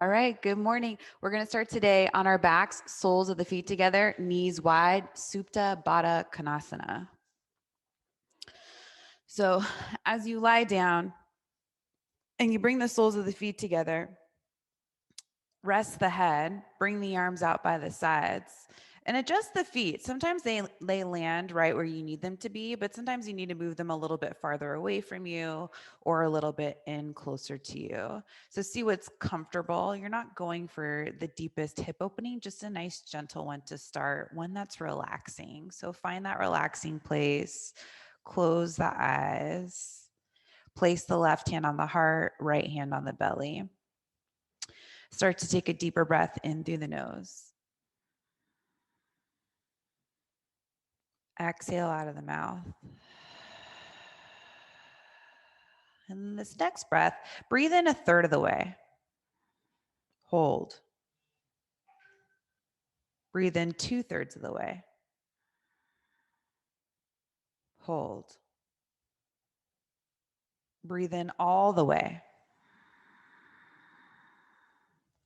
All right, good morning. We're going to start today on our backs, soles of the feet together, knees wide, Supta Baddha Konasana. So as you lie down and you bring the soles of the feet together, rest the head, bring the arms out by the sides, and adjust the feet. Sometimes they land right where you need them to be, but sometimes you need to move them a little bit farther away from you or a little bit in closer to you. So see what's comfortable. You're not going for the deepest hip opening, just a nice gentle one to start, one that's relaxing. So find that relaxing place, close the eyes, place the left hand on the heart, right hand on the belly. Start to take a deeper breath in through the nose. Exhale out of the mouth. And this next breath, breathe in a third of the way. Hold. Breathe in 2/3 of the way. Hold. Breathe in all the way.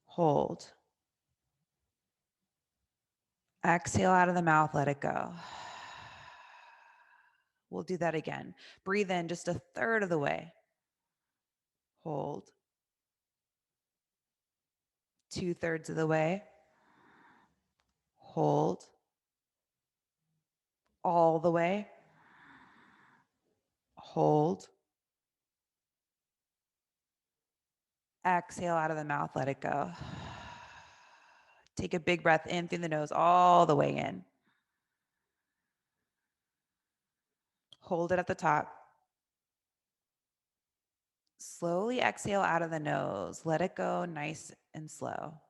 Hold. Exhale out of the mouth, let it go. We'll do that again. Breathe in just a third of the way. Hold. 2/3 of the way. Hold. All the way. Hold. Exhale out of the mouth, let it go. Take a big breath in through the nose, all the way in. Hold it at the top. Slowly exhale out of the nose. Let it go nice and slow.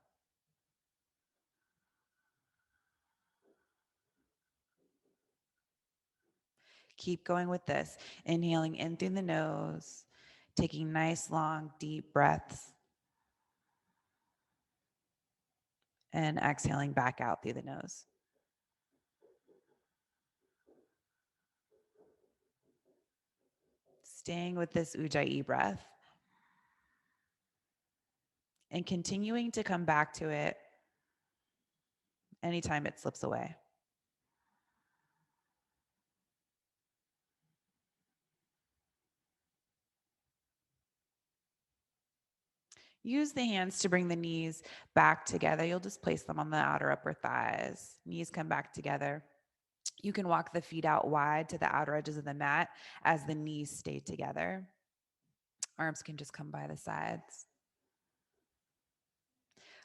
Keep going with this. Inhaling in through the nose, taking nice, long, deep breaths, and exhaling back out through the nose. Staying with this Ujjayi breath and continuing to come back to it anytime it slips away. Use the hands to bring the knees back together. You'll just place them on the outer upper thighs. Knees come back together. You can walk the feet out wide to the outer edges of the mat as the knees stay together. Arms can just come by the sides.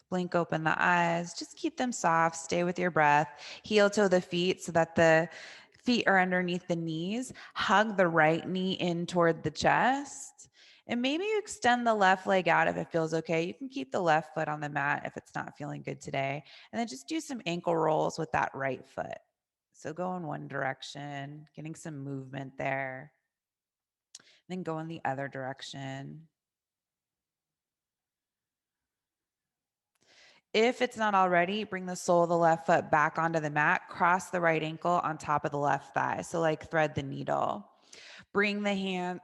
Blink open the eyes. Just keep them soft. Stay with your breath. Heel toe the feet so that the feet are underneath the knees. Hug the right knee in toward the chest. And maybe you extend the left leg out if it feels okay. You can keep the left foot on the mat if it's not feeling good today. And then just do some ankle rolls with that right foot. So go in one direction, getting some movement there. Then go in the other direction. If it's not already, bring the sole of the left foot back onto the mat, cross the right ankle on top of the left thigh. So like thread the needle. Bring the hand,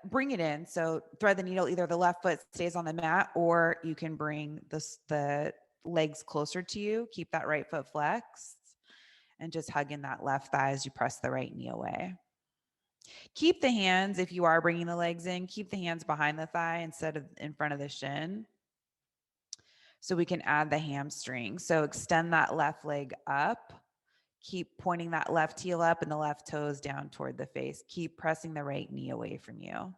bring it in. So thread the needle, either the left foot stays on the mat or you can bring the legs closer to you. Keep that right foot flexed and just hug in that left thigh as you press the right knee away. Keep the hands, if you are bringing the legs in, keep the hands behind the thigh instead of in front of the shin. So we can add the hamstring. So extend that left leg up. Keep pointing that left heel up and the left toes down toward the face. Keep pressing the right knee away from you.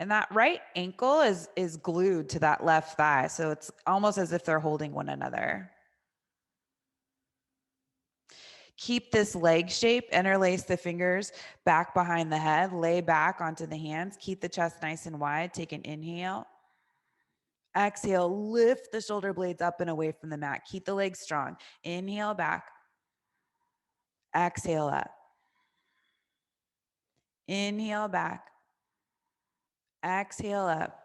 And that right ankle is glued to that left thigh. So it's almost as if they're holding one another. Keep this leg shape, interlace the fingers back behind the head, lay back onto the hands, keep the chest nice and wide. Take an inhale. Exhale, lift the shoulder blades up and away from the mat. Keep the legs strong. Inhale back. Exhale up. Inhale back. Exhale up.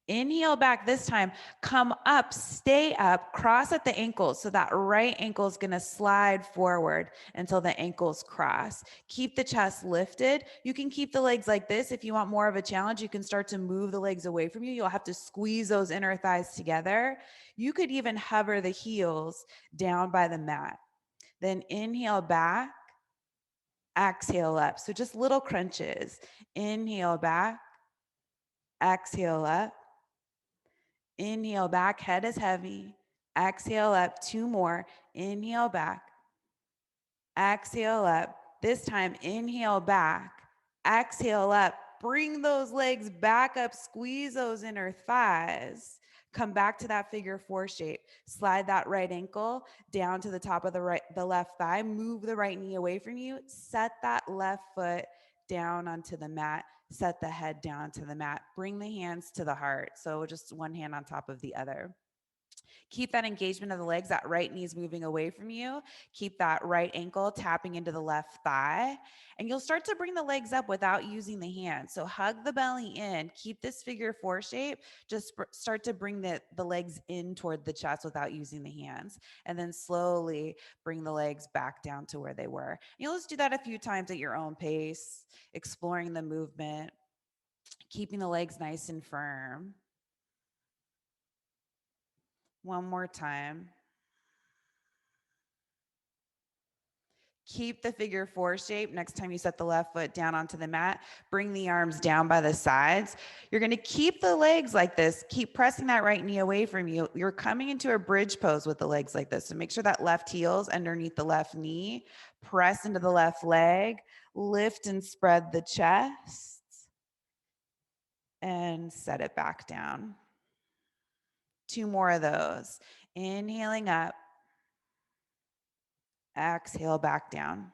Inhale back this time, come up, stay up, cross at the ankles. So that right ankle is gonna slide forward until the ankles cross. Keep the chest lifted. You can keep the legs like this. If you want more of a challenge, you can start to move the legs away from you. You'll have to squeeze those inner thighs together. You could even hover the heels down by the mat. Then inhale back, exhale up. So just little crunches. Inhale back, exhale up. Inhale back, head is heavy. Exhale up, 2 more. Inhale back, exhale up. This time, inhale back, exhale up. Bring those legs back up, squeeze those inner thighs. Come back to that figure 4 shape. Slide that right ankle down to the top of the left thigh. Move the right knee away from you. Set that left foot down onto the mat. Set the head down to the mat. Bring the hands to the heart. So just one hand on top of the other. Keep that engagement of the legs. That right knee is moving away from you. Keep that right ankle tapping into the left thigh. And you'll start to bring the legs up without using the hands. So hug the belly in. Keep this figure 4 shape. Just start to bring the legs in toward the chest without using the hands. And then slowly bring the legs back down to where they were. You'll just do that a few times at your own pace, exploring the movement, keeping the legs nice and firm. One more time. Keep the figure 4 shape. Next time you set the left foot down onto the mat, bring the arms down by the sides. You're going to keep the legs like this. Keep pressing that right knee away from you. You're coming into a bridge pose with the legs like this. So make sure that left heel's underneath the left knee. Press into the left leg. Lift and spread the chest. And set it back down. 2 more of those. Inhaling up. Exhale back down.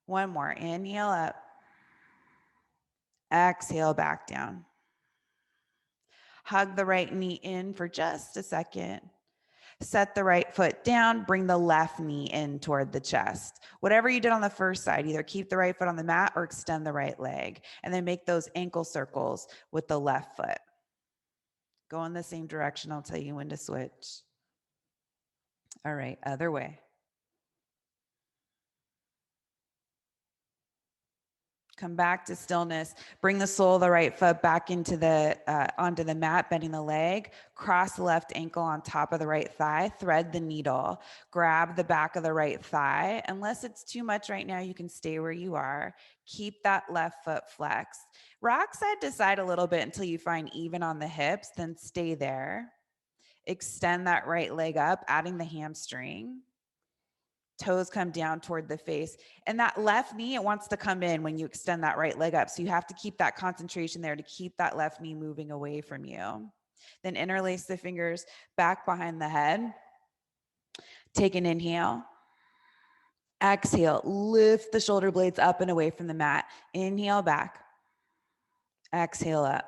1 more. Inhale up. Exhale back down. Hug the right knee in for just a second. Set the right foot down. Bring the left knee in toward the chest. Whatever you did on the first side, either keep the right foot on the mat or extend the right leg. And then make those ankle circles with the left foot. Go in the same direction. I'll tell you when to switch. All right, other way. Come back to stillness. Bring the sole of the right foot back into onto the mat, bending the leg. Cross the left ankle on top of the right thigh. Thread the needle. Grab the back of the right thigh. Unless it's too much right now, you can stay where you are. Keep that left foot flexed. Rock side to side a little bit until you find even on the hips, then stay there. Extend that right leg up, adding the hamstring. Toes come down toward the face. And that left knee, it wants to come in when you extend that right leg up. So you have to keep that concentration there to keep that left knee moving away from you. Then interlace the fingers back behind the head. Take an inhale. Exhale, lift the shoulder blades up and away from the mat. Inhale back. Exhale up.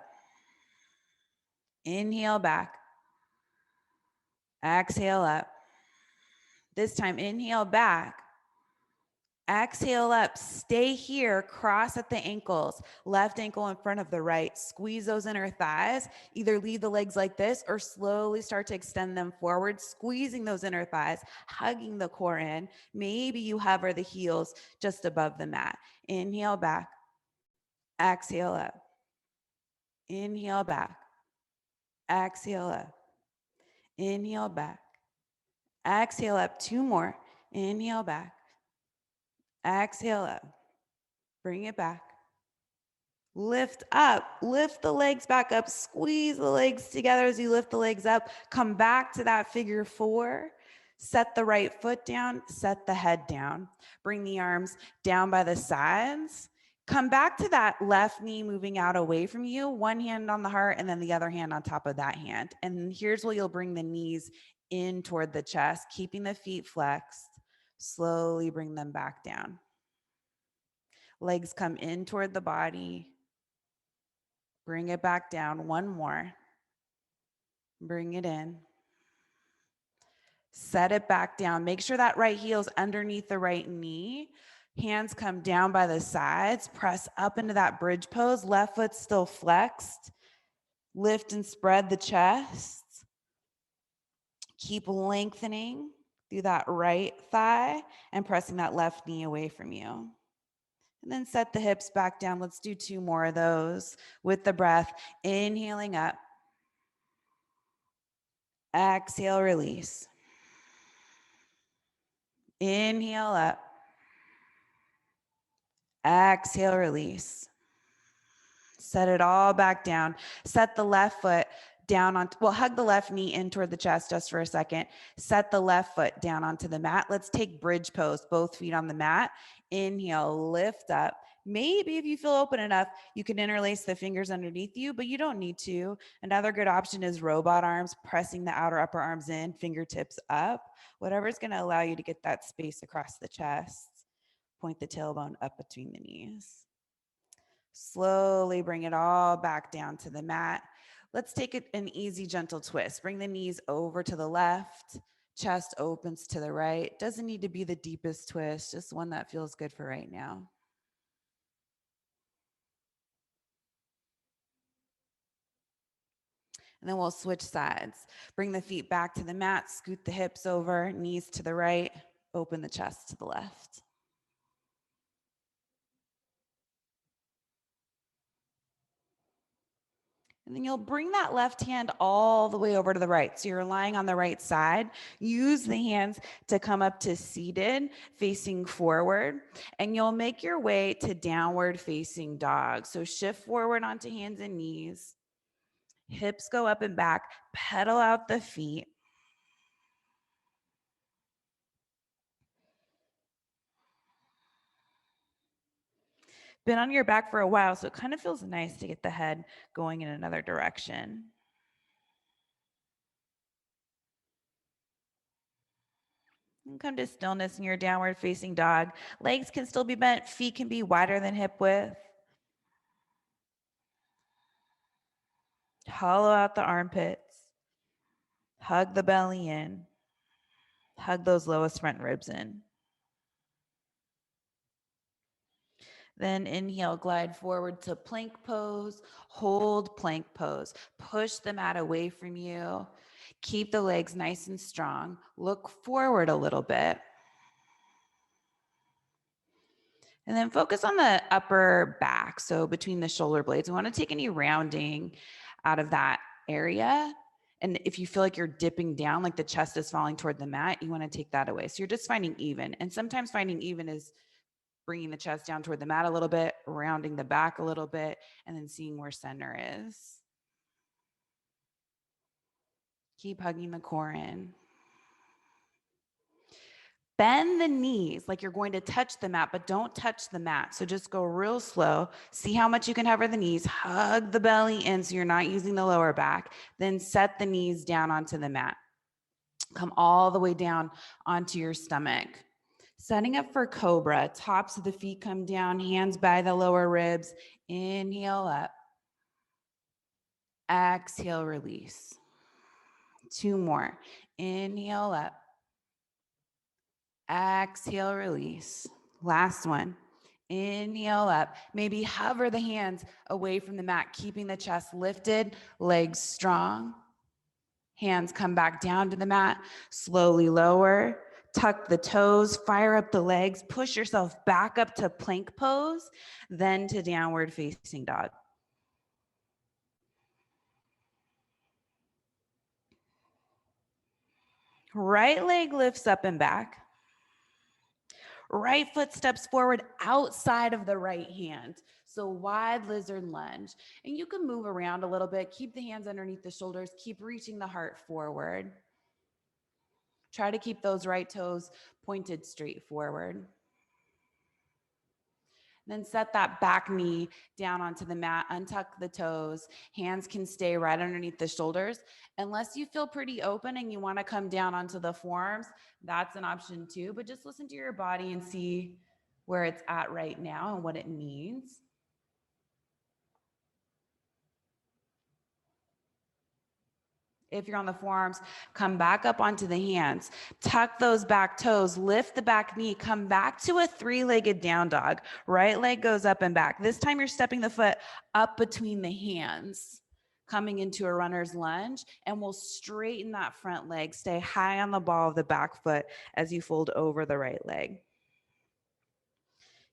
Inhale back. Exhale up. This time, inhale back. Exhale up, stay here, cross at the ankles, left ankle in front of the right. Squeeze those inner thighs. Either leave the legs like this or slowly start to extend them forward, squeezing those inner thighs, hugging the core in. Maybe you hover the heels just above the mat. Inhale back, exhale up. Inhale back, exhale up. Inhale back, exhale up. 2 more. Inhale back, exhale up. Bring it back. Lift up, lift the legs back up, squeeze the legs together as you lift the legs up. Come back to that figure 4. Set the right foot down, set the head down. Bring the arms down by the sides. Come back to that left knee moving out away from you, one hand on the heart and then the other hand on top of that hand. And here's where you'll bring the knees in toward the chest, keeping the feet flexed. Slowly bring them back down. Legs come in toward the body. Bring it back down. 1 more. Bring it in. Set it back down. Make sure that right heel's underneath the right knee. Hands come down by the sides. Press up into that bridge pose. Left foot still flexed. Lift and spread the chest. Keep lengthening through that right thigh and pressing that left knee away from you. And then set the hips back down. Let's do 2 more of those with the breath. Inhaling up. Exhale, release. Inhale up. Exhale, release. Set it all back down. Set the left foot down on, well, hug the left knee in toward the chest just for a second. Set the left foot down onto the mat. Let's take bridge pose, both feet on the mat. Inhale, lift up. Maybe if you feel open enough, you can interlace the fingers underneath you, but you don't need to. Another good option is robot arms, pressing the outer upper arms in, fingertips up, whatever's going to allow you to get that space across the chest. Point the tailbone up between the knees. Slowly bring it all back down to the mat. Let's take it an easy, gentle twist. Bring the knees over to the left, chest opens to the right. Doesn't need to be the deepest twist, just one that feels good for right now. And then we'll switch sides. Bring the feet back to the mat, scoot the hips over, knees to the right, open the chest to the left. And then you'll bring that left hand all the way over to the right. So you're lying on the right side. Use the hands to come up to seated, facing forward. And you'll make your way to downward facing dog. So shift forward onto hands and knees. Hips go up and back. Pedal out the feet. Been on your back for a while, so it kind of feels nice to get the head going in another direction. And come to stillness in your downward facing dog. Legs can still be bent, feet can be wider than hip width. Hollow out the armpits. Hug the belly in. Hug those lowest front ribs in. Then inhale, glide forward to plank pose. Hold plank pose. Push the mat away from you. Keep the legs nice and strong. Look forward a little bit. And then focus on the upper back, so between the shoulder blades. We want to take any rounding out of that area. And if you feel like you're dipping down, like the chest is falling toward the mat, you want to take that away. So you're just finding even. And sometimes finding even is bringing the chest down toward the mat a little bit, rounding the back a little bit, and then seeing where center is. Keep hugging the core in. Bend the knees like you're going to touch the mat, but don't touch the mat. So just go real slow. See how much you can hover the knees. Hug the belly in so you're not using the lower back. Then set the knees down onto the mat. Come all the way down onto your stomach. Setting up for cobra. Tops of the feet come down, hands by the lower ribs. Inhale up. Exhale, release. 2 more. Inhale up. Exhale, release. Last one. Inhale up. Maybe hover the hands away from the mat, keeping the chest lifted, legs strong. Hands come back down to the mat, slowly lower. Tuck the toes, fire up the legs, push yourself back up to plank pose, then to downward facing dog. Right leg lifts up and back. Right foot steps forward outside of the right hand. So wide lizard lunge. And you can move around a little bit. Keep the hands underneath the shoulders. Keep reaching the heart forward. Try to keep those right toes pointed straight forward. Then set that back knee down onto the mat, untuck the toes. Hands can stay right underneath the shoulders. Unless you feel pretty open and you want to come down onto the forearms, that's an option too. But just listen to your body and see where it's at right now and what it needs. If you're on the forearms, come back up onto the hands. Tuck those back toes, lift the back knee, come back to a 3-legged down dog. Right leg goes up and back. This time you're stepping the foot up between the hands. coming into a runner's lunge, and we'll straighten that front leg. Stay high on the ball of the back foot as you fold over the right leg.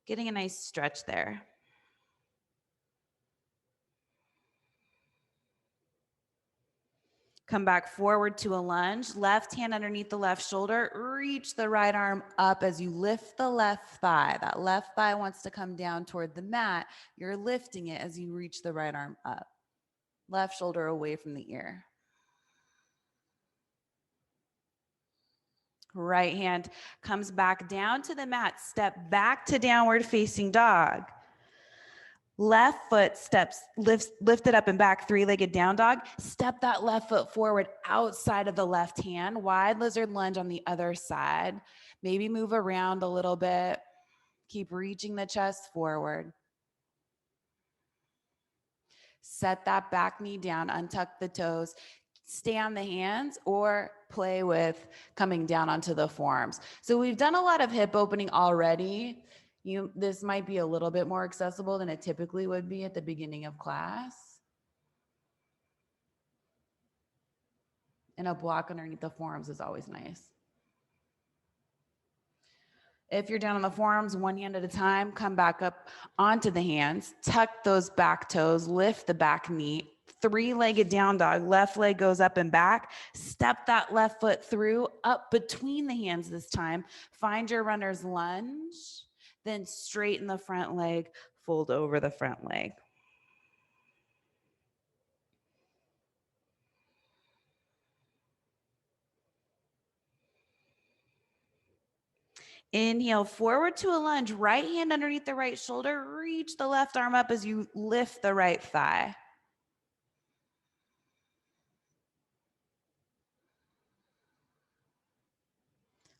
Getting a nice stretch there. Come back forward to a lunge. Left hand underneath the left shoulder. Reach the right arm up as you lift the left thigh. That left thigh wants to come down toward the mat. You're lifting it as you reach the right arm up. Left shoulder away from the ear. Right hand comes back down to the mat. Step back to downward facing dog. Left foot steps, lift it up and back, three-legged down dog. Step that left foot forward outside of the left hand. Wide lizard lunge on the other side. Maybe move around a little bit. Keep reaching the chest forward. Set that back knee down, untuck the toes. Stay on the hands or play with coming down onto the forearms. So we've done a lot of hip opening already. This might be a little bit more accessible than it typically would be at the beginning of class. And a block underneath the forearms is always nice. If you're down on the forearms, one hand at a time, come back up onto the hands, tuck those back toes, lift the back knee, three-legged down dog, left leg goes up and back, step that left foot through, up between the hands this time, find your runner's lunge, then straighten the front leg, fold over the front leg. Inhale forward to a lunge, right hand underneath the right shoulder, reach the left arm up as you lift the right thigh.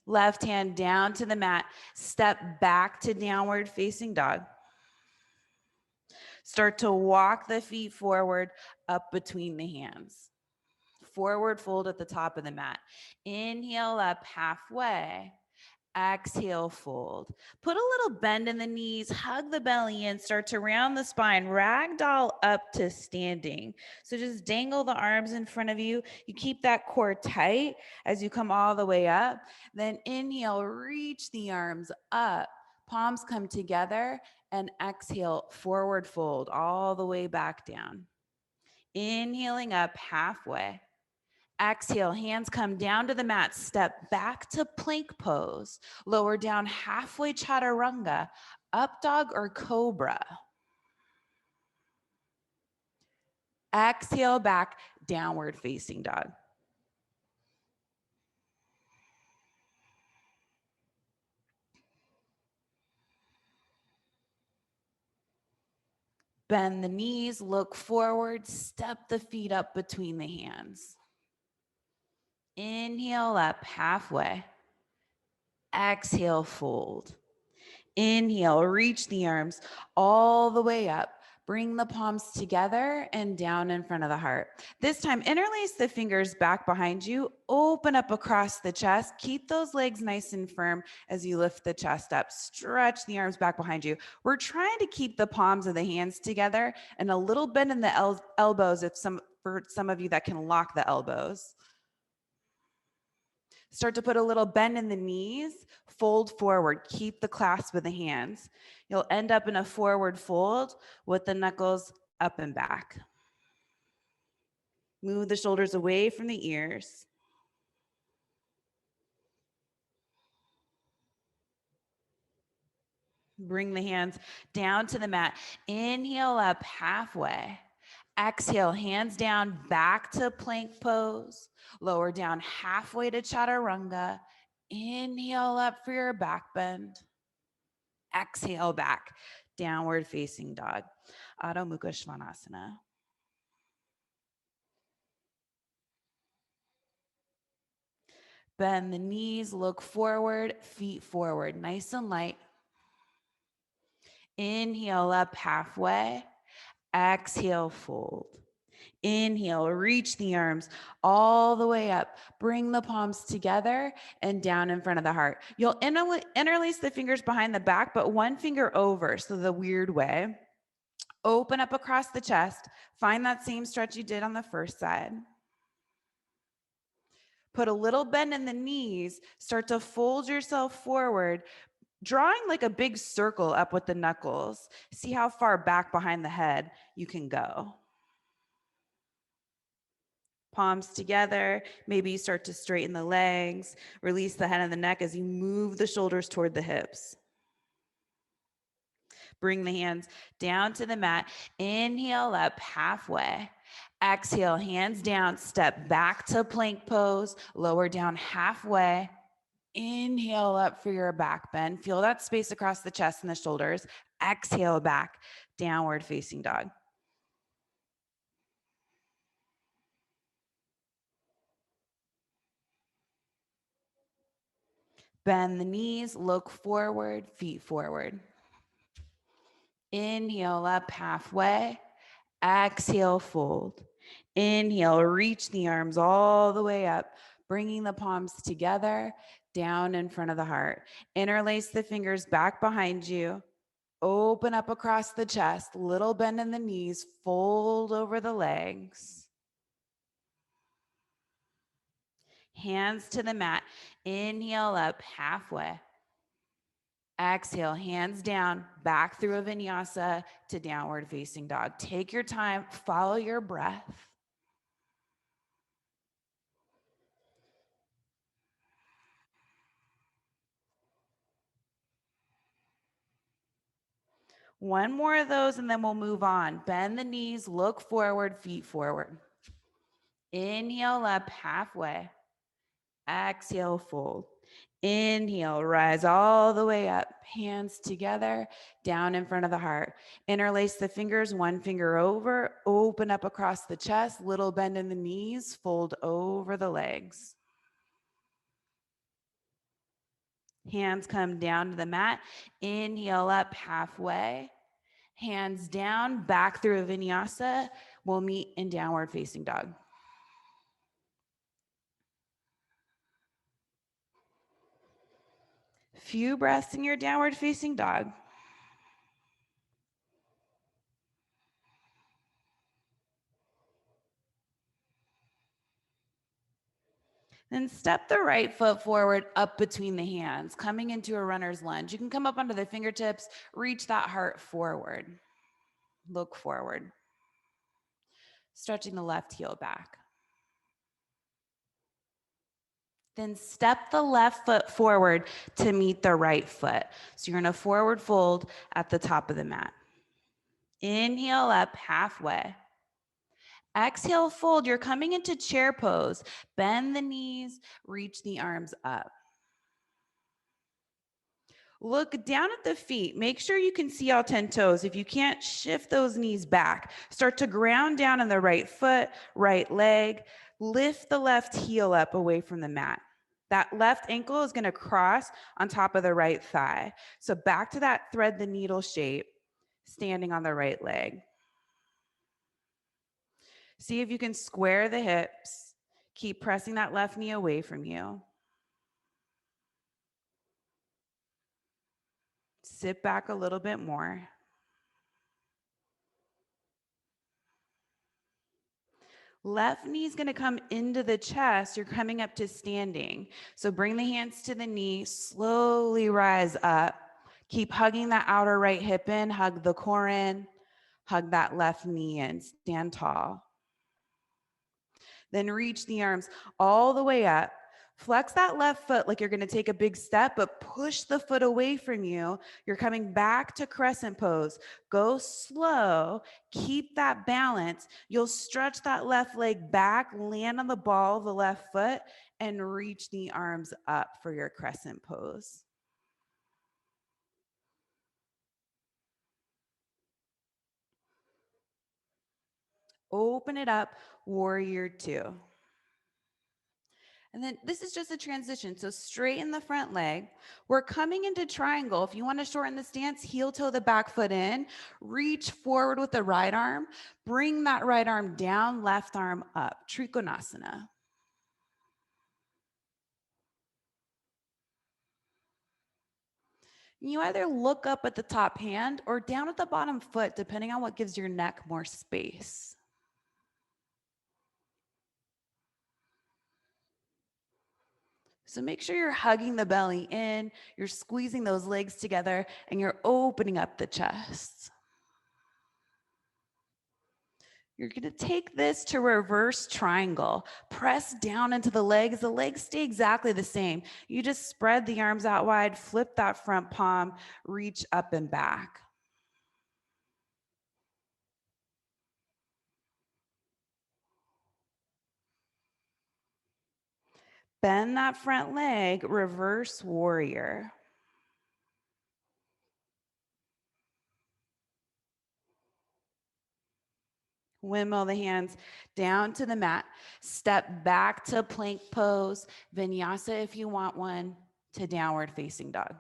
Left hand down to the mat, step back to downward facing dog. Start to walk the feet forward up between the hands. Forward fold at the top of the mat. Inhale up halfway. Exhale, fold. Put a little bend in the knees, hug the belly in, start to round the spine, ragdoll up to standing. So just dangle the arms in front of you. You keep that core tight as you come all the way up. Then inhale, reach the arms up. Palms come together and exhale, forward fold all the way back down. Inhaling up halfway. Exhale, hands come down to the mat, step back to plank pose, lower down halfway chaturanga, up dog or cobra. Exhale back, downward facing dog. Bend the knees, look forward, step the feet up between the hands. Inhale up halfway. Exhale, fold. Inhale, reach the arms all the way up. Bring the palms together and down in front of the heart. This time, interlace the fingers back behind you. Open up across the chest. Keep those legs nice and firm as you lift the chest up. Stretch the arms back behind you. We're trying to keep the palms of the hands together and a little bend in the elbows for some of you that can lock the elbows. Start to put a little bend in the knees, fold forward, keep the clasp of the hands. You'll end up in a forward fold with the knuckles up and back. Move the shoulders away from the ears. Bring the hands down to the mat. Inhale up halfway. Exhale, hands down, back to plank pose. Lower down halfway to chaturanga. Inhale up for your back bend. Exhale back, downward facing dog. Adho Mukha Svanasana. Bend the knees, look forward, feet forward, nice and light. Inhale up halfway. Exhale, fold. Inhale, reach the arms all the way up. Bring the palms together and down in front of the heart. You'll interlace the fingers behind the back, but one finger over, so the weird way. Open up across the chest. Find that same stretch you did on the first side. Put a little bend in the knees. Start to fold yourself forward, drawing like a big circle up with the knuckles. See how far back behind the head you can go. Palms together. Maybe you start to straighten the legs. Release the head and the neck as you move the shoulders toward the hips. Bring the hands down to the mat. Inhale up halfway. Exhale, hands down. Step back to plank pose. Lower down halfway. Inhale up for your back bend. Feel that space across the chest and the shoulders. Exhale back, downward facing dog. Bend the knees, look forward, feet forward. Inhale up halfway. Exhale, fold. Inhale, reach the arms all the way up, bringing the palms together, down in front of the heart. Interlace the fingers back behind you. Open up across the chest, little bend in the knees, fold over the legs. Hands to the mat. Inhale up halfway. Exhale, hands down, back through a vinyasa to downward facing dog. Take your time, follow your breath. One more of those and then we'll move on. Bend the knees, look forward, feet forward. Inhale up halfway. Exhale, fold. Inhale, rise all the way up. Hands together, down in front of the heart. Interlace the fingers, one finger over. Open up across the chest, little bend in the knees. Fold over the legs. Hands come down to the mat. Inhale up halfway. Hands down, back through a vinyasa. We'll meet in downward facing dog. Few breaths in your downward facing dog. Then step the right foot forward up between the hands, coming into a runner's lunge. You can come up onto the fingertips, reach that heart forward. Look forward. Stretching the left heel back. Then step the left foot forward to meet the right foot. So you're in a forward fold at the top of the mat. Inhale up halfway. Exhale, fold. You're coming into chair pose. Bend the knees, reach the arms up. Look down at the feet. Make sure you can see all 10 toes. If you can't, shift those knees back. Start to ground down on the right foot, right leg. Lift the left heel up away from the mat. That left ankle is going to cross on top of the right thigh. So back to that thread the needle shape, standing on the right leg. See if you can square the hips. Keep pressing that left knee away from you. Sit back a little bit more. Left knee is going to come into the chest. You're coming up to standing. So bring the hands to the knee, slowly rise up. Keep hugging that outer right hip in, hug the core in, hug that left knee in, stand tall. Then reach the arms all the way up. Flex that left foot like you're going to take a big step, but push the foot away from you. You're coming back to crescent pose. Go slow. Keep that balance. You'll stretch that left leg back, land on the ball of the left foot, and reach the arms up for your crescent pose. Open it up, warrior two. And then this is just a transition. So straighten the front leg. We're coming into triangle. If you want to shorten the stance, heel toe the back foot in. Reach forward with the right arm. Bring that right arm down, left arm up. Trikonasana. You either look up at the top hand or down at the bottom foot, depending on what gives your neck more space. So make sure you're hugging the belly in, you're squeezing those legs together, and you're opening up the chest. You're gonna take this to reverse triangle. Press down into the legs. The legs stay exactly the same. You just spread the arms out wide, flip that front palm, reach up and back. Bend that front leg, reverse warrior. Windmill the hands down to the mat. Step back to plank pose. Vinyasa if you want one, to downward facing dog.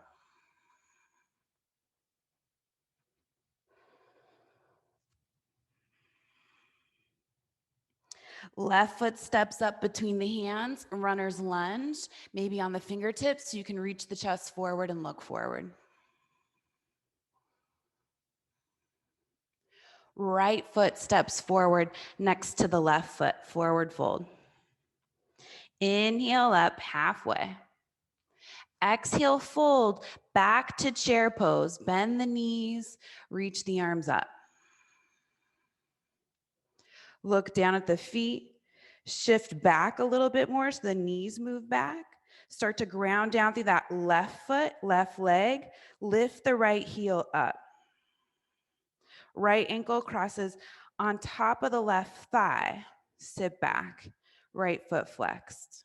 Left foot steps up between the hands, runner's lunge, maybe on the fingertips so you can reach the chest forward and look forward. Right foot steps forward next to the left foot, forward fold. Inhale up halfway. Exhale, fold back to chair pose. Bend the knees, reach the arms up. Look down at the feet. Shift back a little bit more so the knees move back. Start to ground down through that left foot, left leg. Lift the right heel up. Right ankle crosses on top of the left thigh. Sit back. Right foot flexed.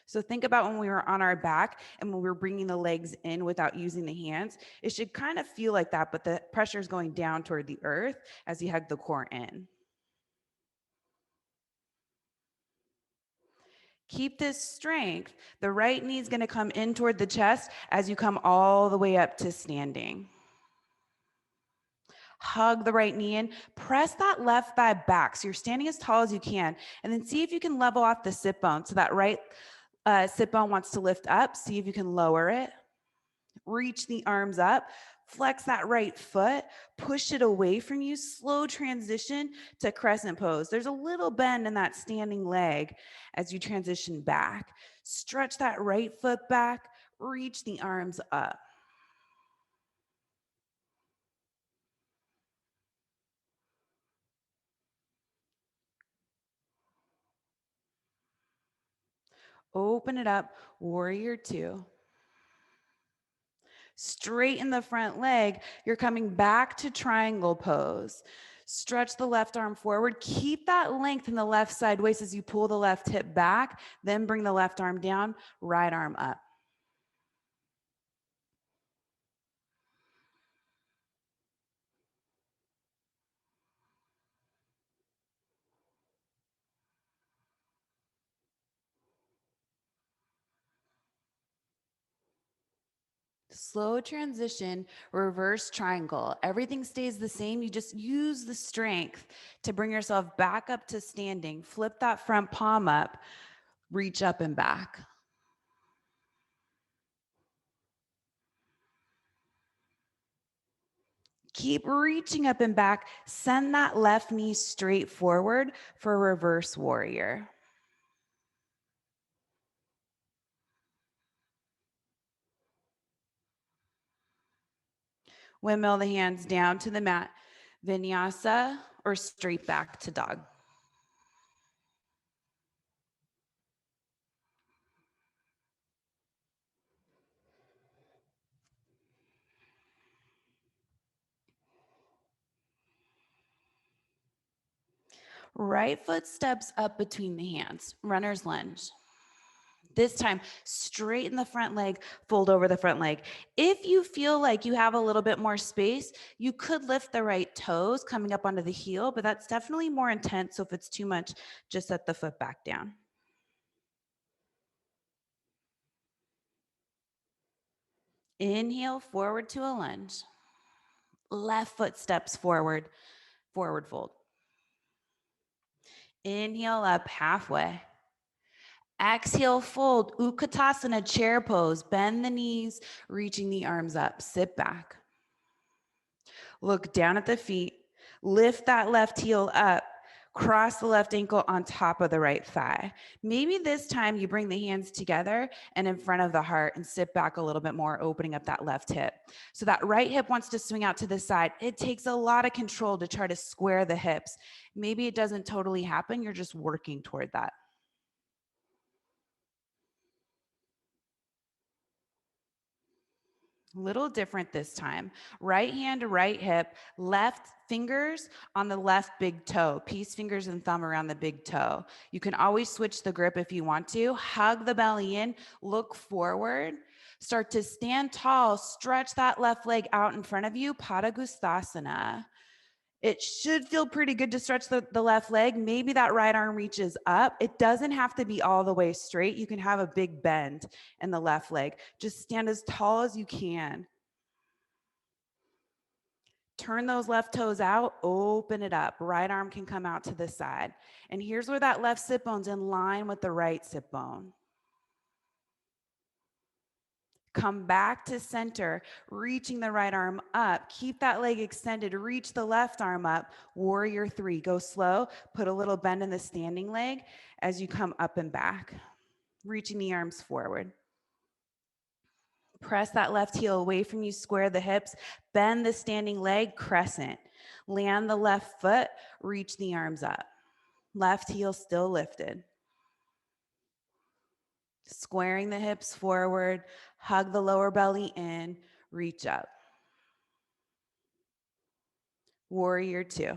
So think about when we were on our back and when we were bringing the legs in without using the hands. It should kind of feel like that, but the pressure is going down toward the earth as you hug the core in. Keep this strength. The right knee is going to come in toward the chest as you come all the way up to standing. Hug the right knee in. Press that left thigh back so you're standing as tall as you can. And then see if you can level off the sit bone. So that right sit bone wants to lift up. See if you can lower it. Reach the arms up. Flex that right foot. Push it away from you. Slow transition to crescent pose. There's a little bend in that standing leg as you transition back. Stretch that right foot back. Reach the arms up. Open it up, warrior two. Straighten the front leg. You're coming back to triangle pose. Stretch the left arm forward. Keep that length in the left side waist as you pull the left hip back. Then bring the left arm down, right arm up. Slow transition, reverse triangle. Everything stays the same. You just use the strength to bring yourself back up to standing. Flip that front palm up, reach up and back. Keep reaching up and back. Send that left knee straight forward for reverse warrior. Windmill the hands down to the mat. Vinyasa or straight back to dog. Right foot steps up between the hands. Runner's lunge. This time, straighten the front leg, fold over the front leg. If you feel like you have a little bit more space, you could lift the right toes coming up onto the heel, but that's definitely more intense. So if it's too much, just set the foot back down. Inhale, forward to a lunge. Left foot steps forward, forward fold. Inhale up halfway. Exhale, fold, Utkatasana, chair pose. Bend the knees, reaching the arms up. Sit back. Look down at the feet. Lift that left heel up. Cross the left ankle on top of the right thigh. Maybe this time you bring the hands together and in front of the heart and sit back a little bit more, opening up that left hip. So that right hip wants to swing out to the side. It takes a lot of control to try to square the hips. Maybe it doesn't totally happen. You're just working toward that. Little different this time. Right hand, right hip, left fingers on the left big toe, peace fingers and thumb around the big toe. You can always switch the grip if you want to. Hug the belly in, look forward, start to stand tall, stretch that left leg out in front of you, Padangusthasana. It should feel pretty good to stretch the left leg. Maybe that right arm reaches up. It doesn't have to be all the way straight. You can have a big bend in the left leg. Just stand as tall as you can. Turn those left toes out, open it up. Right arm can come out to the side. And here's where that left sit bone's in line with the right sit bone. Come back to center, reaching the right arm up. Keep that leg extended. Reach the left arm up. Warrior 3. Go slow. Put a little bend in the standing leg as you come up and back. Reaching the arms forward. Press that left heel away from you. Square the hips. Bend the standing leg, crescent. Land the left foot. Reach the arms up. Left heel still lifted. Squaring the hips forward, hug the lower belly in, reach up. Warrior 2.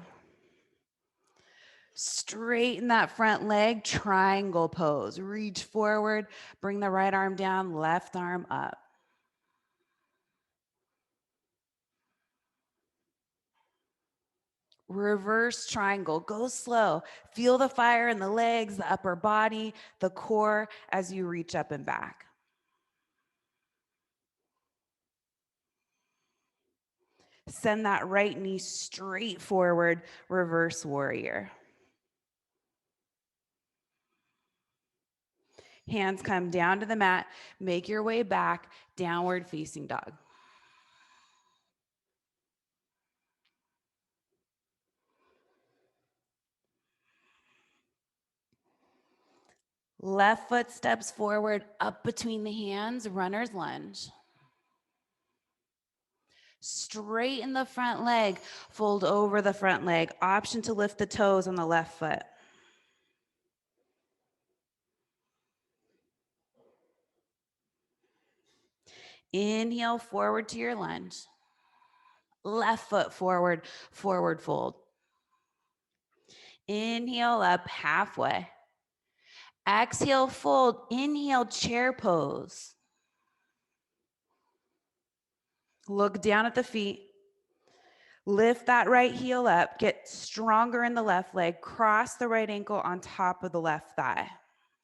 Straighten that front leg, triangle pose. Reach forward, bring the right arm down, left arm up. Reverse triangle, go slow. Feel the fire in the legs, the upper body, the core as you reach up and back. Send that right knee straight forward, reverse warrior. Hands come down to the mat, make your way back, downward facing dog. Left foot steps forward, up between the hands, runner's lunge. Straighten the front leg, fold over the front leg. Option to lift the toes on the left foot. Inhale forward to your lunge. Left foot forward, forward fold. Inhale up halfway. Exhale, fold. Inhale, chair pose. Look down at the feet. Lift that right heel up, get stronger in the left leg, cross the right ankle on top of the left thigh.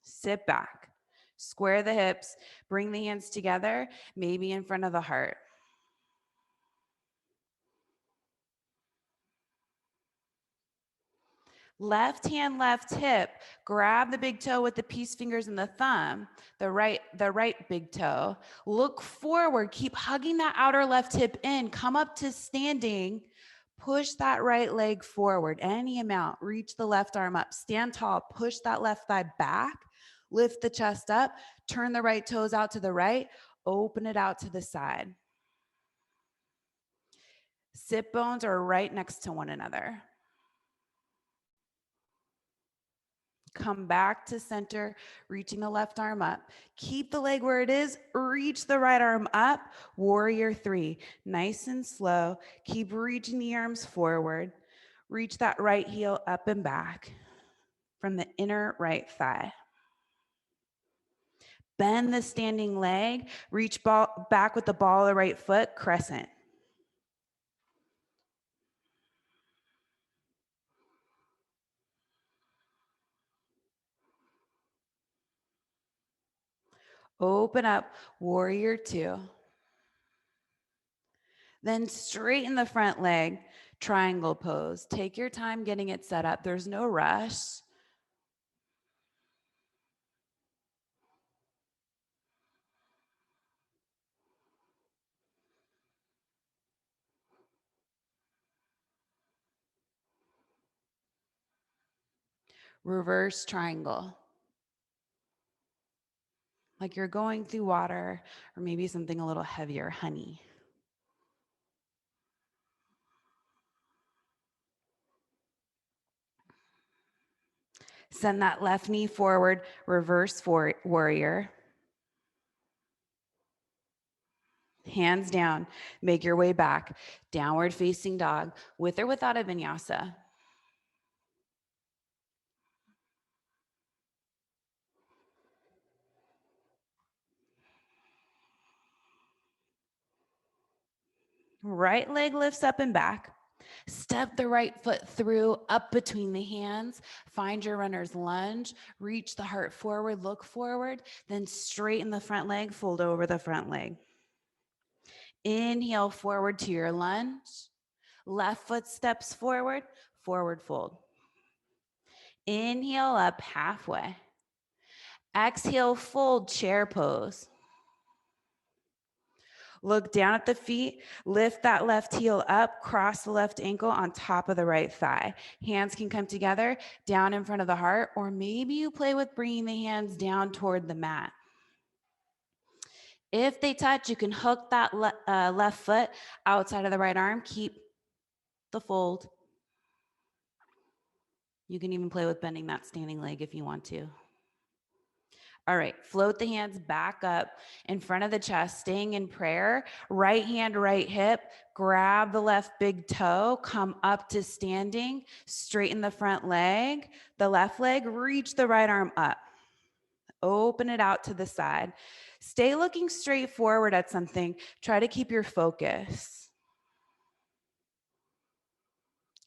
Sit back, square the hips, bring the hands together, maybe in front of the heart. Left hand, left hip, grab the big toe with the peace fingers and the thumb, the right big toe. Look forward, keep hugging that outer left hip in, come up to standing. Push that right leg forward, any amount. Reach the left arm up. Stand tall. Push that left thigh back. Lift the chest up. Turn the right toes out to the right. Open it out to the side. Sit bones are right next to one another. Come back to center, reaching the left arm up. Keep the leg where it is. Reach the right arm up. Warrior 3. Nice and slow. Keep reaching the arms forward. Reach that right heel up and back from the inner right thigh. Bend the standing leg. Reach back with the ball of the right foot. Crescent. Open up, warrior 2. Then straighten the front leg, triangle pose. Take your time getting it set up. There's no rush. Reverse triangle. Like you're going through water, or maybe something a little heavier, honey. Send that left knee forward, reverse warrior. Hands down, make your way back. Downward facing dog, with or without a vinyasa. Right leg lifts up and back. Step the right foot through, up between the hands. Find your runner's lunge. Reach the heart forward, look forward. Then straighten the front leg, fold over the front leg. Inhale forward to your lunge. Left foot steps forward, forward fold. Inhale up halfway. Exhale, fold, chair pose. Look down at the feet, lift that left heel up, cross the left ankle on top of the right thigh. Hands can come together down in front of the heart, or maybe you play with bringing the hands down toward the mat. If they touch, you can hook that left foot outside of the right arm. Keep the fold. You can even play with bending that standing leg if you want to. All right, float the hands back up in front of the chest, staying in prayer. Right hand, right hip, grab the left big toe, come up to standing, straighten the front leg, the left leg, reach the right arm up. Open it out to the side. Stay looking straight forward at something. Try to keep your focus.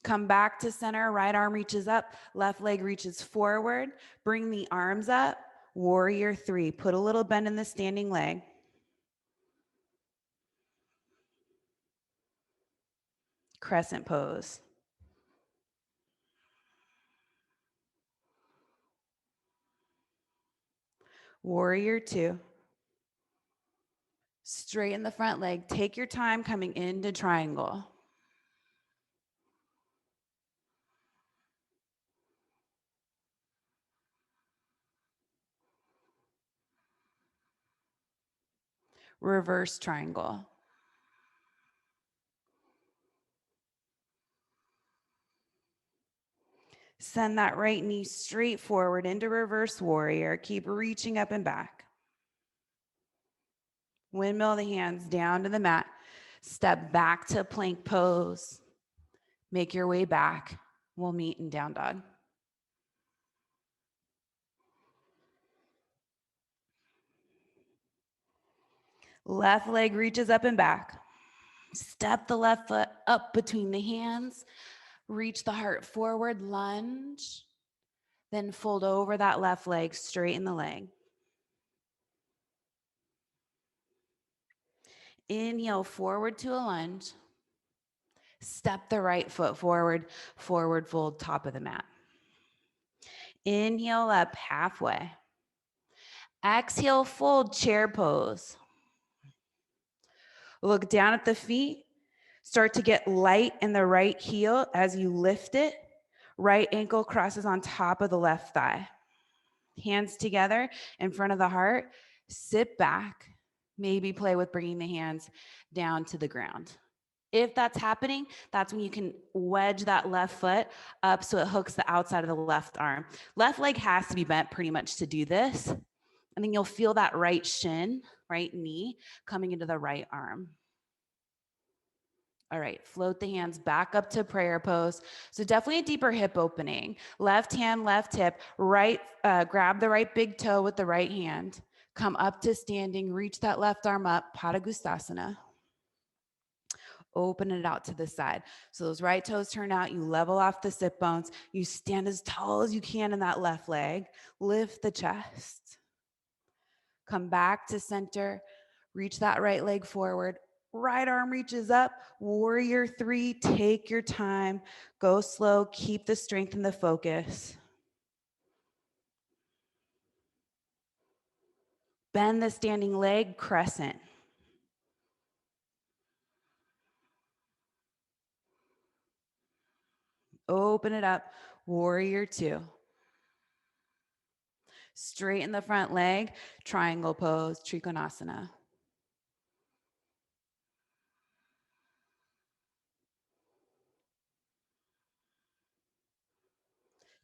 Come back to center, right arm reaches up, left leg reaches forward. Bring the arms up, warrior three. Put a little bend in the standing leg. Crescent pose. Warrior two. Straighten the front leg. Take your time coming into triangle. Reverse triangle. Send that right knee straight forward into reverse warrior. Keep reaching up and back. Windmill the hands down to the mat. Step back to plank pose. Make your way back. We'll meet in down dog. Left leg reaches up and back. Step the left foot up between the hands. Reach the heart forward, lunge. Then fold over that left leg, straighten the leg. Inhale forward to a lunge. Step the right foot forward, forward fold, top of the mat. Inhale up halfway. Exhale, fold, chair pose. Look down at the feet. Start to get light in the right heel as you lift it. Right ankle crosses on top of the left thigh. Hands together in front of the heart. Sit back. Maybe play with bringing the hands down to the ground. If that's happening, that's when you can wedge that left foot up so it hooks the outside of the left arm. Left leg has to be bent pretty much to do this. And then you'll feel that right shin, right knee coming into the right arm. All right, float the hands back up to prayer pose. So definitely a deeper hip opening. Left hand, left hip, right, grab the right big toe with the right hand. Come up to standing, reach that left arm up, Padagustasana. Open it out to the side. So those right toes turn out, you level off the sit bones. You stand as tall as you can in that left leg. Lift the chest. Come back to center. Reach that right leg forward. Right arm reaches up. Warrior three, take your time. Go slow, keep the strength and the focus. Bend the standing leg, crescent. Open it up, warrior two. Straighten the front leg, triangle pose, Trikonasana.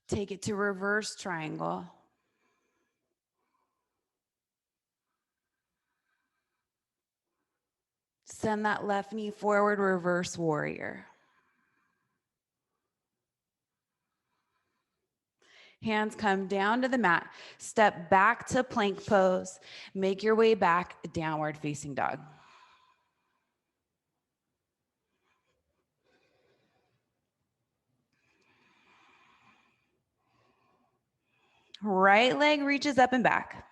Take it to reverse triangle. Send that left knee forward, reverse warrior. Hands come down to the mat. Step back to plank pose. Make your way back, downward facing dog. Right leg reaches up and back.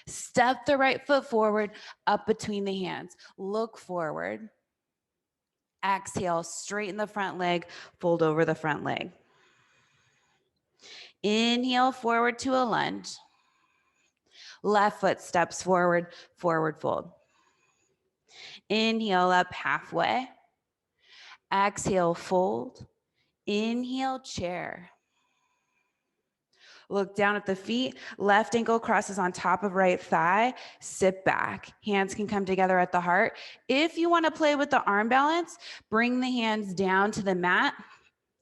Step the right foot forward, up between the hands. Look forward. Exhale, straighten the front leg, fold over the front leg. Inhale, forward to a lunge. Left foot steps forward, forward fold. Inhale up halfway. Exhale, fold. Inhale, chair. Look down at the feet. Left ankle crosses on top of right thigh. Sit back. Hands can come together at the heart. If you want to play with the arm balance, bring the hands down to the mat.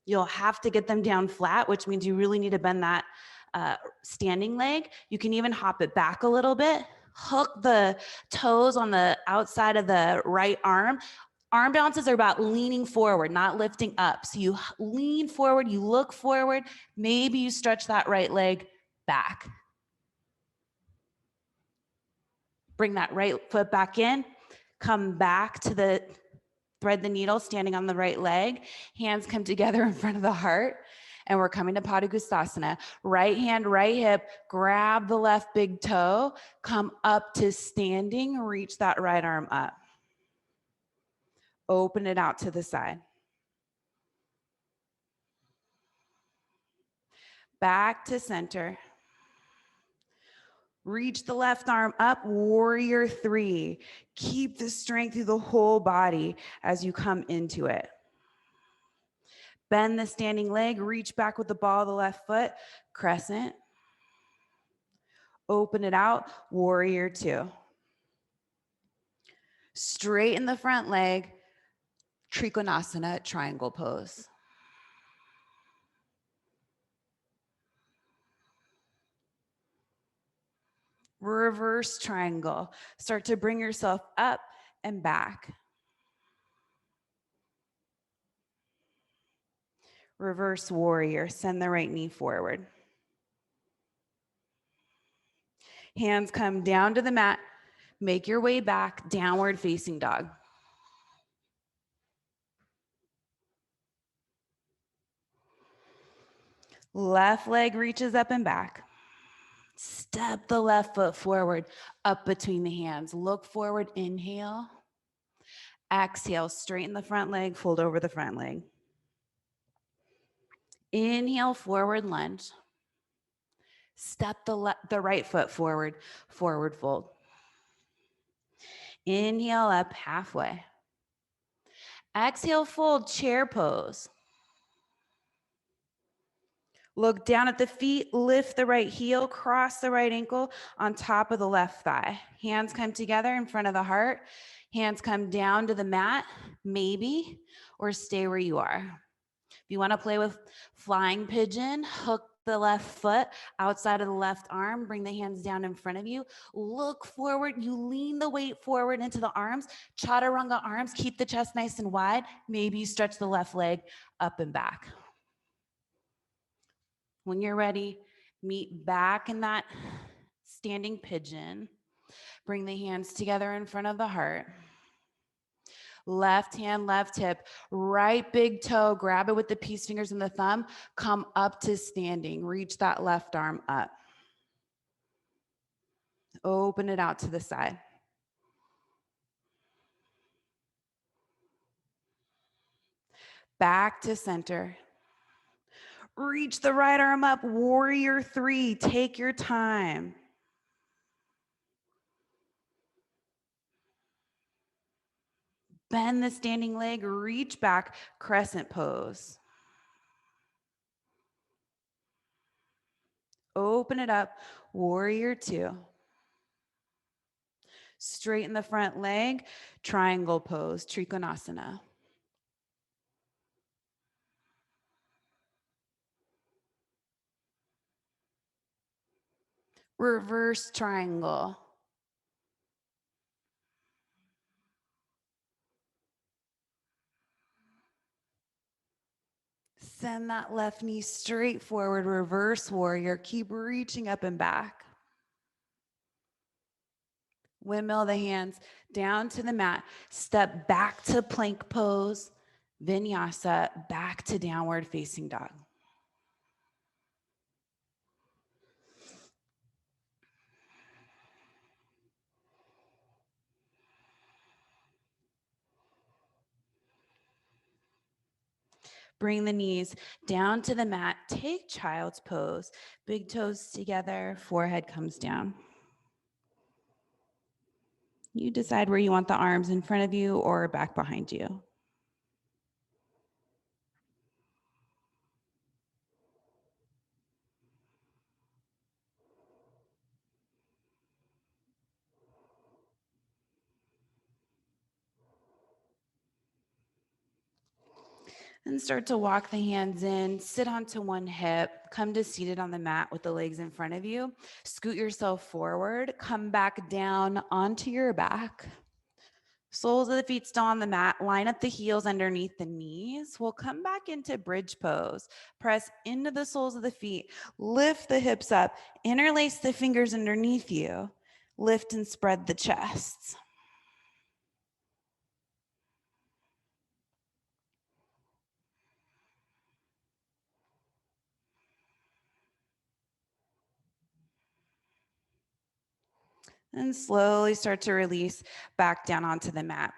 You'll have to get them down flat, which means you really need to bend that standing leg. You can even hop it back a little bit. Hook the toes on the outside of the right arm. Arm balances are about leaning forward, not lifting up. So you lean forward, you look forward, maybe you stretch that right leg back. Bring that right foot back in, come back to the thread the needle, standing on the right leg. Hands come together in front of the heart. And we're coming to Padangusthasana. Right hand, right hip, grab the left big toe, come up to standing, reach that right arm up. Open it out to the side. Back to center. Reach the left arm up, warrior three. Keep the strength through the whole body as you come into it. Bend the standing leg, reach back with the ball of the left foot, crescent. Open it out, warrior two. Straighten the front leg, Trikonasana, triangle pose. Reverse triangle. Start to bring yourself up and back. Reverse warrior, send the right knee forward. Hands come down to the mat. Make your way back, downward facing dog. Left leg reaches up and back. Step the left foot forward, up between the hands. Look forward, inhale. Exhale, straighten the front leg, fold over the front leg. Inhale, forward lunge. Step the right foot forward, forward fold. Inhale up halfway. Exhale, fold, chair pose. Look down at the feet, lift the right heel, cross the right ankle on top of the left thigh. Hands come together in front of the heart. Hands come down to the mat, maybe, or stay where you are. If you want to play with flying pigeon, hook the left foot outside of the left arm, bring the hands down in front of you. Look forward, you lean the weight forward into the arms. Chaturanga arms, keep the chest nice and wide. Maybe you stretch the left leg up and back. When you're ready, meet back in that standing pigeon. Bring the hands together in front of the heart. Left hand, left hip, right big toe, grab it with the peace fingers and the thumb, come up to standing, reach that left arm up. Open it out to the side. Back to center. Reach the right arm up, warrior three, take your time. Bend the standing leg, reach back, crescent pose. Open it up, warrior two. Straighten the front leg, triangle pose, Trikonasana. Reverse triangle. Send that left knee straight forward, reverse warrior. Keep reaching up and back. Windmill the hands down to the mat. Step back to plank pose. Vinyasa, back to downward facing dog. Bring the knees down to the mat. Take child's pose. Big toes together, forehead comes down. You decide where you want the arms, in front of you or back behind you. And start to walk the hands in, sit onto one hip, come to seated on the mat with the legs in front of you. Scoot yourself forward, come back down onto your back. Soles of the feet still on the mat. Line up the heels underneath the knees. We'll come back into bridge pose. Press into the soles of the feet. Lift the hips up. Interlace the fingers underneath you. Lift and spread the chest. And slowly start to release back down onto the mat.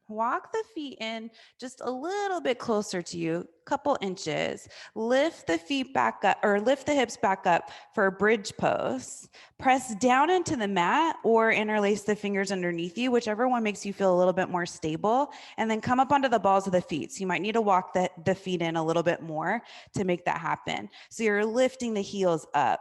Walk the feet in just a little bit closer to you, couple inches. Lift the feet back up or lift the hips back up for a bridge pose. Press down into the mat or interlace the fingers underneath you, whichever one makes you feel a little bit more stable. And then come up onto the balls of the feet. So you might need to walk the feet in a little bit more to make that happen. So you're lifting the heels up.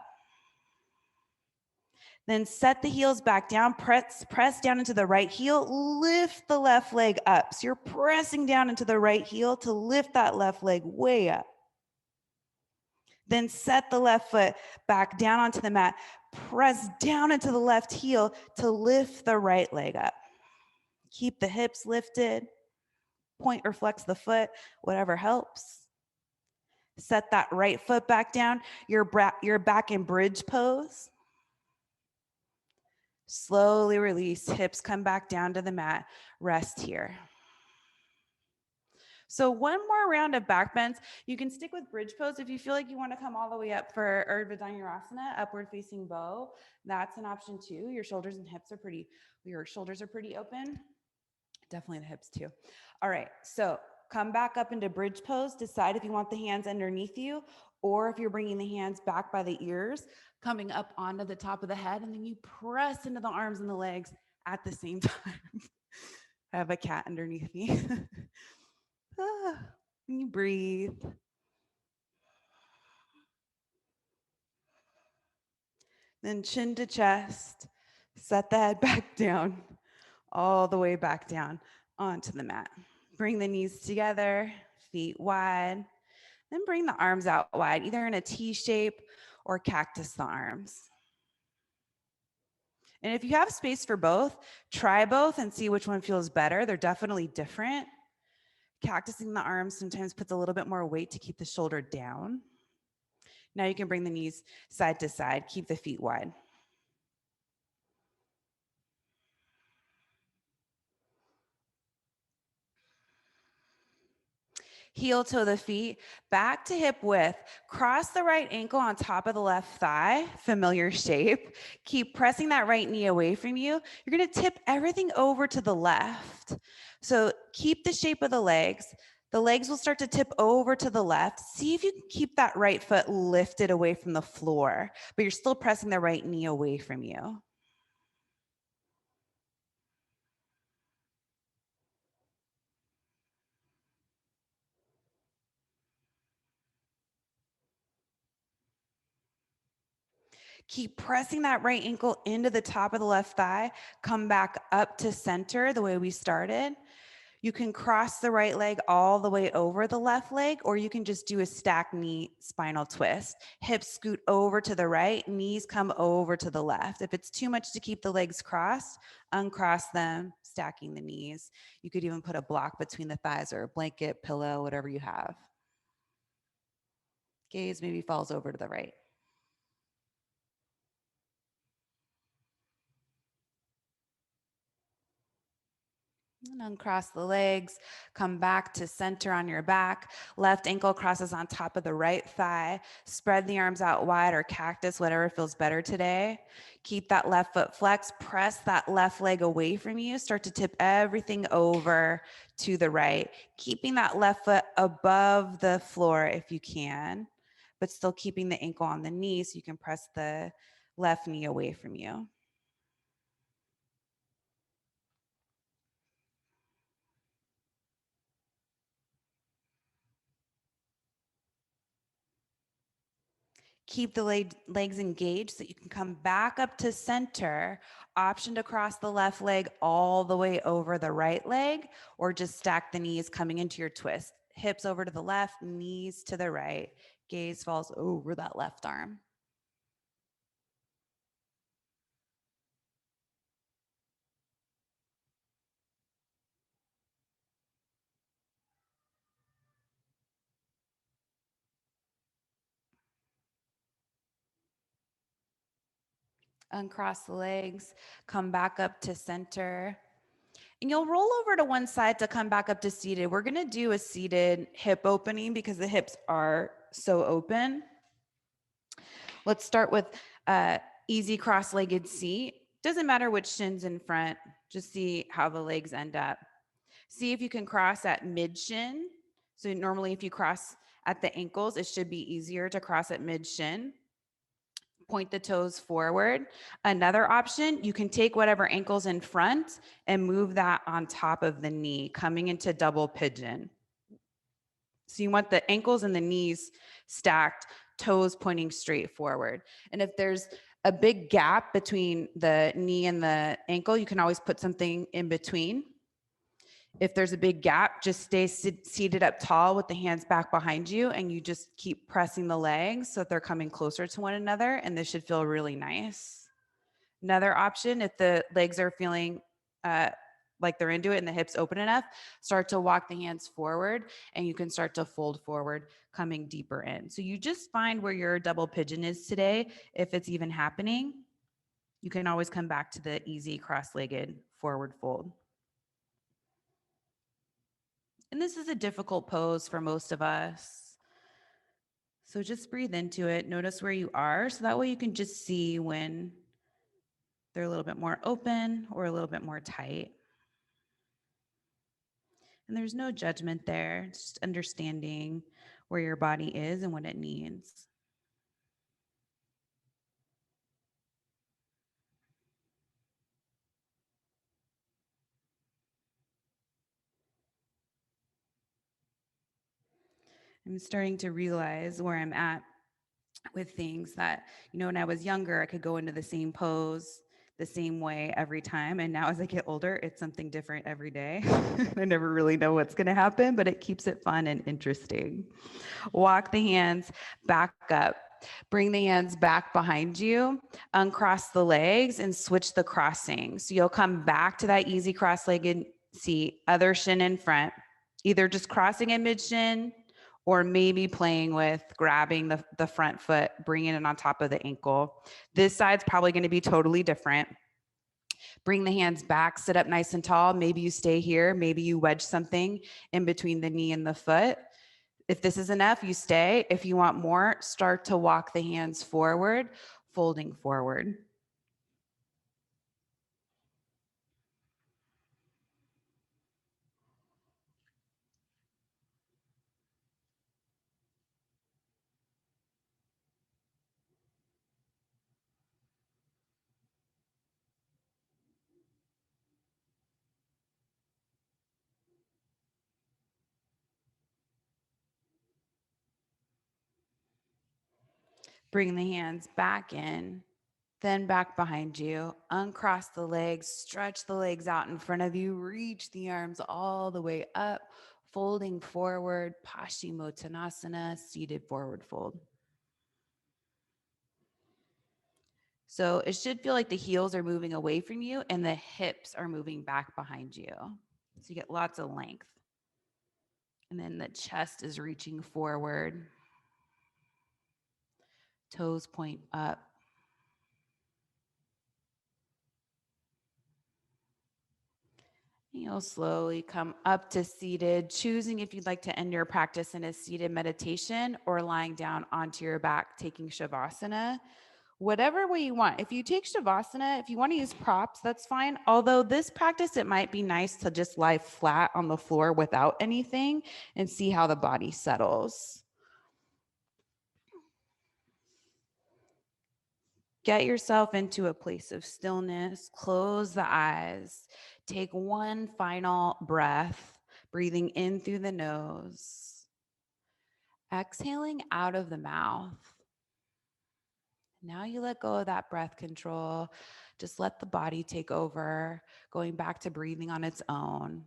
Then set the heels back down, press down into the right heel, lift the left leg up. So you're pressing down into the right heel to lift that left leg way up. Then set the left foot back down onto the mat, press down into the left heel to lift the right leg up. Keep the hips lifted, point or flex the foot, whatever helps. Set that right foot back down, you're back in bridge pose. Slowly release, hips come back down to the mat, rest here. So one more round of back bends. You can stick with bridge pose if you feel like you want to come all the way up for Urdhva Dhanurasana, upward facing bow. That's an option too. Your shoulders and hips are your shoulders are pretty open. Definitely the hips too. All right, so come back up into bridge pose. Decide if you want the hands underneath you or if you're bringing the hands back by the ears, coming up onto the top of the head, and then you press into the arms and the legs at the same time. I have a cat underneath me. You breathe. Then chin to chest, set the head back down, all the way back down onto the mat. Bring the knees together, feet wide. Then bring the arms out wide, either in a T shape or cactus the arms. And if you have space for both, try both and see which one feels better. They're definitely different. Cactusing the arms sometimes puts a little bit more weight to keep the shoulder down. Now you can bring the knees side to side, keep the feet wide. Heel toe the feet, back to hip width. Cross the right ankle on top of the left thigh, familiar shape. Keep pressing that right knee away from you. You're gonna tip everything over to the left. So keep the shape of the legs. The legs will start to tip over to the left. See if you can keep that right foot lifted away from the floor, but you're still pressing the right knee away from you. Keep pressing that right ankle into the top of the left thigh. Come back up to center the way we started. You can cross the right leg all the way over the left leg, or you can just do a stack knee spinal twist. Hips scoot over to the right, knees come over to the left. If it's too much to keep the legs crossed, uncross them, stacking the knees. You could even put a block between the thighs or a blanket, pillow, whatever you have. Gaze maybe falls over to the right. And uncross the legs, come back to center on your back. Left ankle crosses on top of the right thigh. Spread the arms out wide or cactus, whatever feels better today. Keep that left foot flexed. Press that left leg away from you. Start to tip everything over to the right. Keeping that left foot above the floor if you can, but still keeping the ankle on the knee so you can press the left knee away from you. Keep the legs engaged so you can come back up to center. Option to cross the left leg all the way over the right leg, or just stack the knees coming into your twist. Hips over to the left, knees to the right. Gaze falls over that left arm. Uncross the legs, come back up to center. And you'll roll over to one side to come back up to seated. We're gonna do a seated hip opening because the hips are so open. Let's start with easy cross-legged seat. Doesn't matter which shin's in front, just see how the legs end up. See if you can cross at mid-shin. So normally if you cross at the ankles, it should be easier to cross at mid-shin. Point the toes forward. Another option, you can take whatever ankle's in front and move that on top of the knee, coming into double pigeon. So you want the ankles and the knees stacked, toes pointing straight forward. And if there's a big gap between the knee and the ankle, you can always put something in between. If there's a big gap, just stay seated up tall with the hands back behind you, and you just keep pressing the legs so that they're coming closer to one another, and this should feel really nice. Another option, if the legs are feeling like they're into it and the hips open enough, start to walk the hands forward, and you can start to fold forward, coming deeper in. So you just find where your double pigeon is today. If it's even happening, you can always come back to the easy cross-legged forward fold. And this is a difficult pose for most of us. So just breathe into it. Notice where you are. So that way you can just see when they're a little bit more open or a little bit more tight. And there's no judgment there, it's just understanding where your body is and what it needs. I'm starting to realize where I'm at with things that, when I was younger, I could go into the same pose the same way every time. And now as I get older, it's something different every day. I never really know what's going to happen, but it keeps it fun and interesting. Walk the hands back up. Bring the hands back behind you, uncross the legs and switch the crossing. So you'll come back to that easy cross-legged seat, other shin in front, either just crossing at mid-shin or maybe playing with grabbing the front foot, bringing it on top of the ankle. This side's probably going to be totally different. Bring the hands back, sit up nice and tall. Maybe you stay here. Maybe you wedge something in between the knee and the foot. If this is enough, you stay. If you want more, start to walk the hands forward, folding forward. Bring the hands back in. Then back behind you, uncross the legs, stretch the legs out in front of you, reach the arms all the way up, folding forward, Paschimottanasana, seated forward fold. So it should feel like the heels are moving away from you and the hips are moving back behind you. So you get lots of length. And then the chest is reaching forward. Toes point up. You'll slowly come up to seated, choosing if you'd like to end your practice in a seated meditation or lying down onto your back, taking Shavasana. Whatever way you want. If you take Shavasana, if you want to use props, that's fine. Although this practice, it might be nice to just lie flat on the floor without anything and see how the body settles. Get yourself into a place of stillness. Close the eyes. Take one final breath, breathing in through the nose, exhaling out of the mouth. Now you let go of that breath control. Just let the body take over, going back to breathing on its own.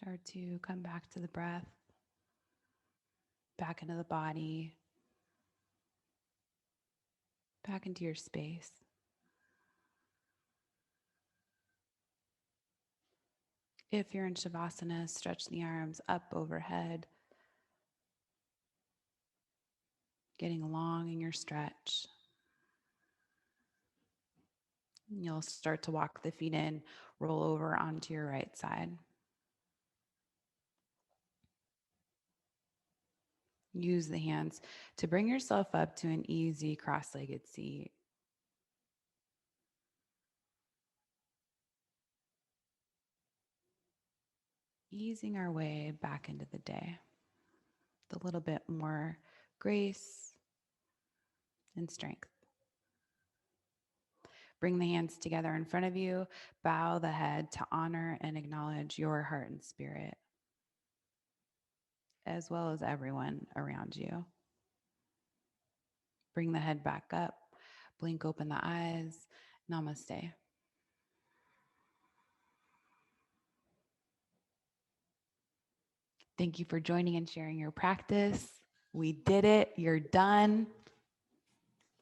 Start to come back to the breath, back into the body, back into your space. If you're in Shavasana, stretch the arms up overhead, getting long in your stretch. You'll start to walk the feet in, roll over onto your right side. Use the hands to bring yourself up to an easy cross-legged seat. Easing our way back into the day with a little bit more grace and strength. Bring the hands together in front of you. Bow the head to honor and acknowledge your heart and spirit, as well as everyone around you. Bring the head back up. Blink open the eyes. Namaste. Thank you for joining and sharing your practice. We did it. You're done.